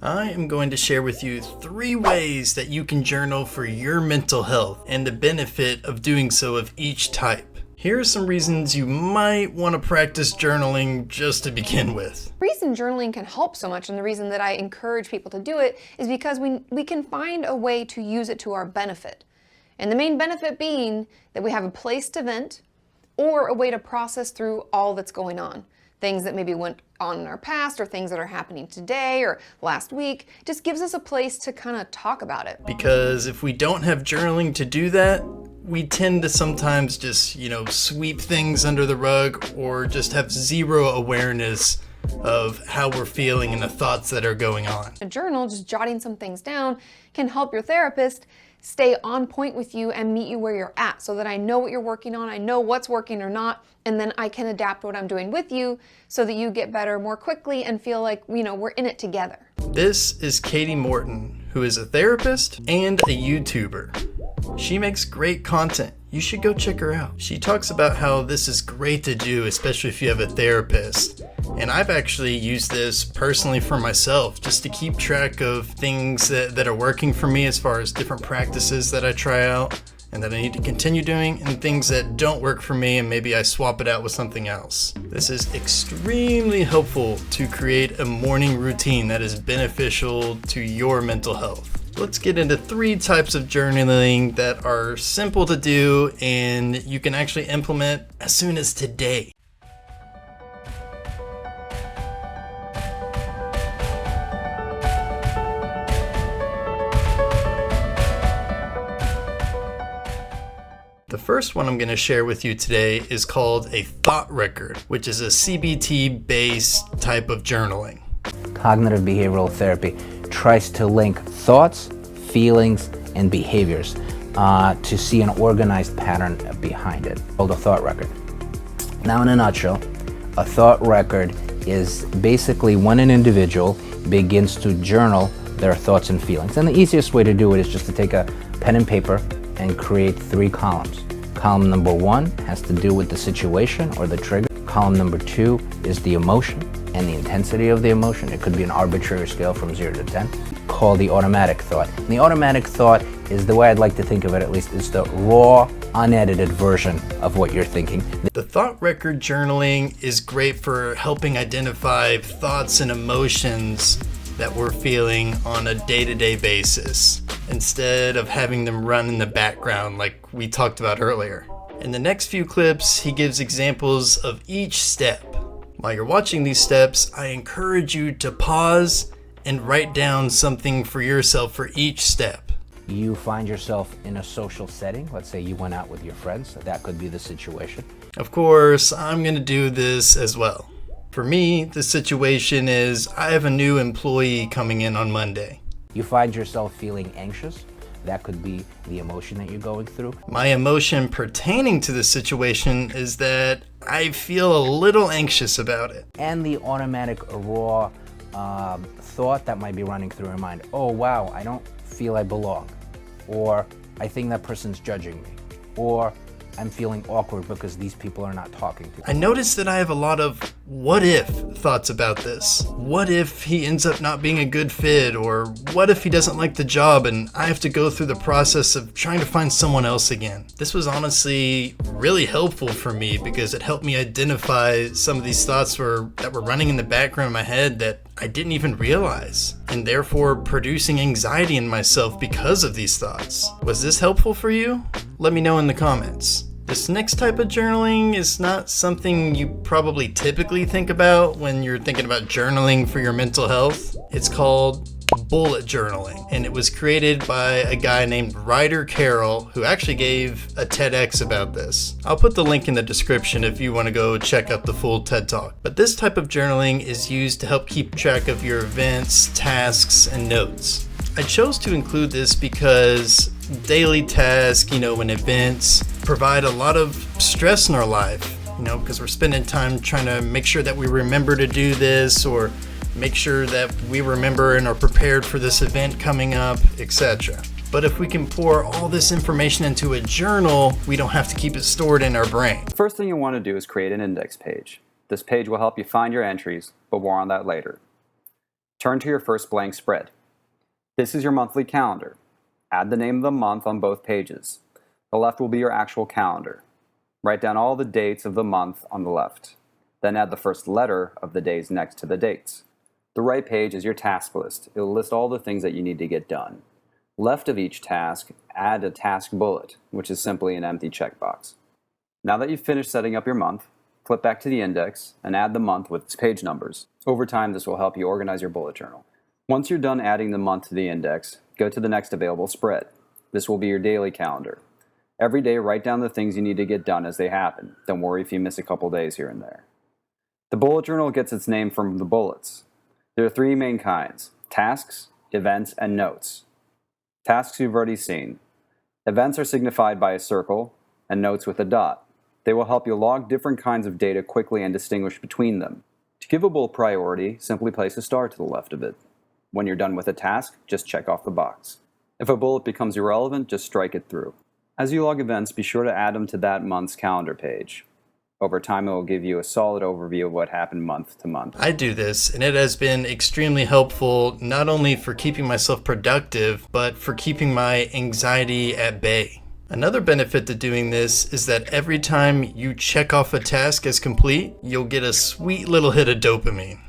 I am going to share with you 3 ways that you can journal for your mental health and the benefit of doing so of each type. Here are some reasons you might want to practice journaling just to begin with. The reason journaling can help so much, and the reason that I encourage people to do it, is because we can find a way to use it to our benefit. And the main benefit being that we have a place to vent or a way to process through all that's going on. Things that maybe went on in our past or things that are happening today or last week. Just gives us a place to kind of talk about it. Because if we don't have journaling to do that, we tend to sometimes just, sweep things under the rug or just have zero awareness of how we're feeling and the thoughts that are going on. A journal, just jotting some things down, can help your therapist stay on point with you and meet you where you're at, so that I know what you're working on, I know what's working or not, and then I can adapt what I'm doing with you so that you get better more quickly and feel like, we're in it together. This is Katie Morton, who is a therapist and a YouTuber. She makes great content. You should go check her out. She talks about how this is great to do, especially if you have a therapist. And I've actually used this personally for myself, just to keep track of things that are working for me as far as different practices that I try out and that I need to continue doing, and things that don't work for me and maybe I swap it out with something else. This is extremely helpful to create a morning routine that is beneficial to your mental health. Let's get into 3 types of journaling that are simple to do and you can actually implement as soon as today. The first one I'm going to share with you today is called a thought record, which is a CBT-based type of journaling. Cognitive behavioral therapy tries to link thoughts, feelings, and behaviors to see an organized pattern behind it, called a thought record. Now, in a nutshell, a thought record is basically when an individual begins to journal their thoughts and feelings. And the easiest way to do it is just to take a pen and paper and create 3 columns. Column number 1 has to do with the situation or the trigger. Column number 2 is the emotion and the intensity of the emotion. It could be an arbitrary scale from 0 to 10, called the automatic thought. And the automatic thought is, the way I'd like to think of it at least, is the raw, unedited version of what you're thinking. The thought record journaling is great for helping identify thoughts and emotions that we're feeling on a day-to-day basis, instead of having them run in the background like we talked about earlier. In the next few clips, he gives examples of each step. While you're watching these steps, I encourage you to pause and write down something for yourself for each step. You find yourself in a social setting. Let's say you went out with your friends. So that could be the situation. Of course, I'm going to do this as well. For me, the situation is I have a new employee coming in on Monday. You find yourself feeling anxious. That could be the emotion that you're going through. My emotion pertaining to the situation is that I feel a little anxious about it. And the automatic raw thought that might be running through your mind. Oh, wow, I don't feel I belong. Or I think that person's judging me. Or I'm feeling awkward because these people are not talking to me. I noticed that I have a lot of what if thoughts about this. What if he ends up not being a good fit? Or what if he doesn't like the job and I have to go through the process of trying to find someone else again? This was honestly really helpful for me because it helped me identify some of these thoughts that were running in the background of my head that I didn't even realize, and therefore producing anxiety in myself because of these thoughts. Was this helpful for you? Let me know in the comments. This next type of journaling is not something you probably typically think about when you're thinking about journaling for your mental health. It's called bullet journaling, and it was created by a guy named Ryder Carroll, who actually gave a TEDx about this. I'll put the link in the description if you want to go check out the full TED Talk. But this type of journaling is used to help keep track of your events, tasks, and notes. I chose to include this because daily tasks, and events provide a lot of stress in our life, because we're spending time trying to make sure that we remember to do this, or make sure that we remember and are prepared for this event coming up, etc. But if we can pour all this information into a journal, we don't have to keep it stored in our brain. The first thing you want to do is create an index page. This page will help you find your entries, but more on that later. Turn to your first blank spread. This is your monthly calendar. Add the name of the month on both pages. The left will be your actual calendar. Write down all the dates of the month on the left. Then add the first letter of the days next to the dates. The right page is your task list. It will list all the things that you need to get done. Left of each task, add a task bullet, which is simply an empty checkbox. Now that you've finished setting up your month, flip back to the index and add the month with its page numbers. Over time, this will help you organize your bullet journal. Once you're done adding the month to the index, go to the next available spread. This will be your daily calendar. Every day, write down the things you need to get done as they happen. Don't worry if you miss a couple days here and there. The bullet journal gets its name from the bullets. There are three main kinds: tasks, events, and notes. Tasks you've already seen. Events are signified by a circle, and notes with a dot. They will help you log different kinds of data quickly and distinguish between them. To give a bullet priority, simply place a star to the left of it. When you're done with a task, just check off the box. If a bullet becomes irrelevant, just strike it through. As you log events, be sure to add them to that month's calendar page. Over time, it will give you a solid overview of what happened month to month. I do this, and it has been extremely helpful, not only for keeping myself productive, but for keeping my anxiety at bay. Another benefit to doing this is that every time you check off a task as complete, you'll get a sweet little hit of dopamine.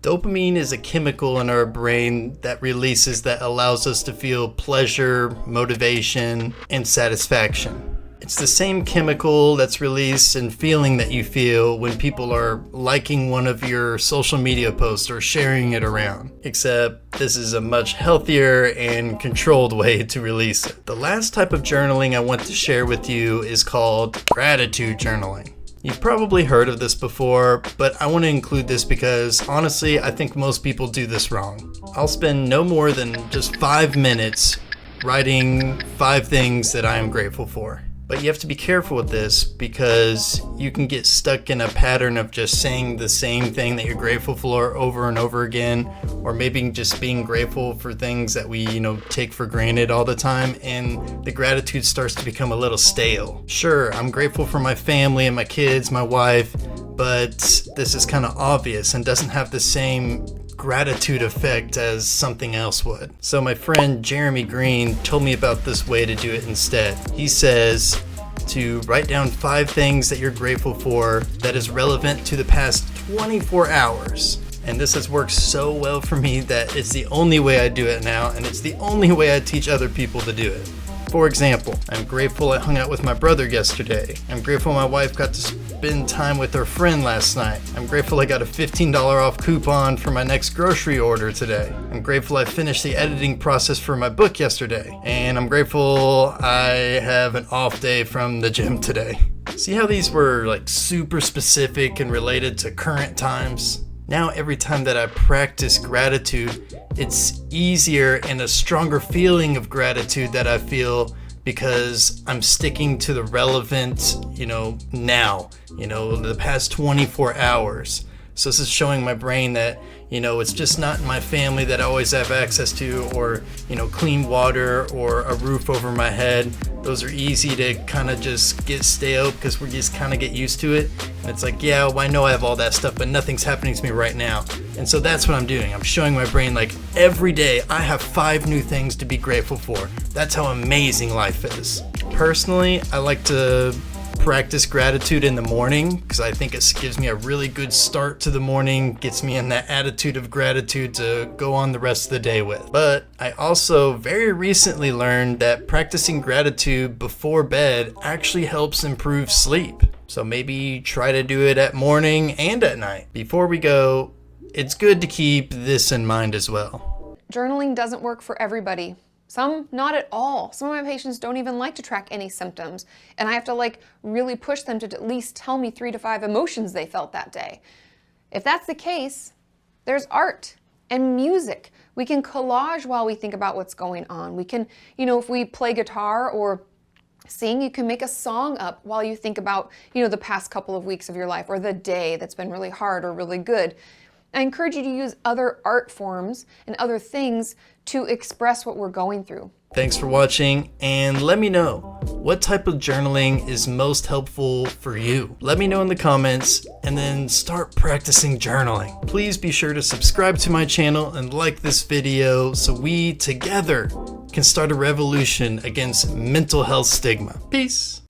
Dopamine is a chemical in our brain that releases that allows us to feel pleasure, motivation, and satisfaction. It's the same chemical that's released and feeling that you feel when people are liking one of your social media posts or sharing it around. Except this is a much healthier and controlled way to release it. The last type of journaling I want to share with you is called gratitude journaling. You've probably heard of this before, but I want to include this because honestly, I think most people do this wrong. I'll spend no more than just 5 minutes writing 5 things that I am grateful for. But you have to be careful with this because you can get stuck in a pattern of just saying the same thing that you're grateful for over and over again, or maybe just being grateful for things that we, take for granted all the time, and the gratitude starts to become a little stale. Sure, I'm grateful for my family and my kids, my wife, but this is kind of obvious and doesn't have the same gratitude effect as something else would. So my friend Jeremy Green told me about this way to do it instead. He says to write down 5 things that you're grateful for that is relevant to the past 24 hours. And this has worked so well for me that it's the only way I do it now, and it's the only way I teach other people to do it. For example, I'm grateful I hung out with my brother yesterday. I'm grateful my wife got to spend time with her friend last night. I'm grateful I got a $15 off coupon for my next grocery order today. I'm grateful I finished the editing process for my book yesterday. And I'm grateful I have an off day from the gym today. See how these were super specific and related to current times? Now every time that I practice gratitude, it's easier and a stronger feeling of gratitude that I feel because I'm sticking to the relevant, now, the past 24 hours. So this is showing my brain that, it's just not my family that I always have access to, or, clean water or a roof over my head. Those are easy to kind of just get stale because we just kind of get used to it. And it's like, yeah, well, I know I have all that stuff, but nothing's happening to me right now. And so that's what I'm doing. I'm showing my brain every day I have 5 new things to be grateful for. That's how amazing life is. Personally, I like to practice gratitude in the morning because I think it gives me a really good start to the morning, gets me in that attitude of gratitude to go on the rest of the day with. But I also very recently learned that practicing gratitude before bed actually helps improve sleep. So maybe try to do it at morning and at night. Before we go, it's good to keep this in mind as well. Journaling doesn't work for everybody. Some not at all. Some of my patients don't even like to track any symptoms, and I have to really push them to at least tell me 3 to 5 emotions they felt that day. If that's the case, there's art and music. We can collage while we think about what's going on. We can, if we play guitar or sing, you can make a song up while you think about, the past couple of weeks of your life or the day that's been really hard or really good. I encourage you to use other art forms and other things to express what we're going through. Thanks for watching, and let me know, What type of journaling is most helpful for you? Let me know in the comments and then start practicing journaling. Please be sure to subscribe to my channel and like this video so we together can start a revolution against mental health stigma. Peace.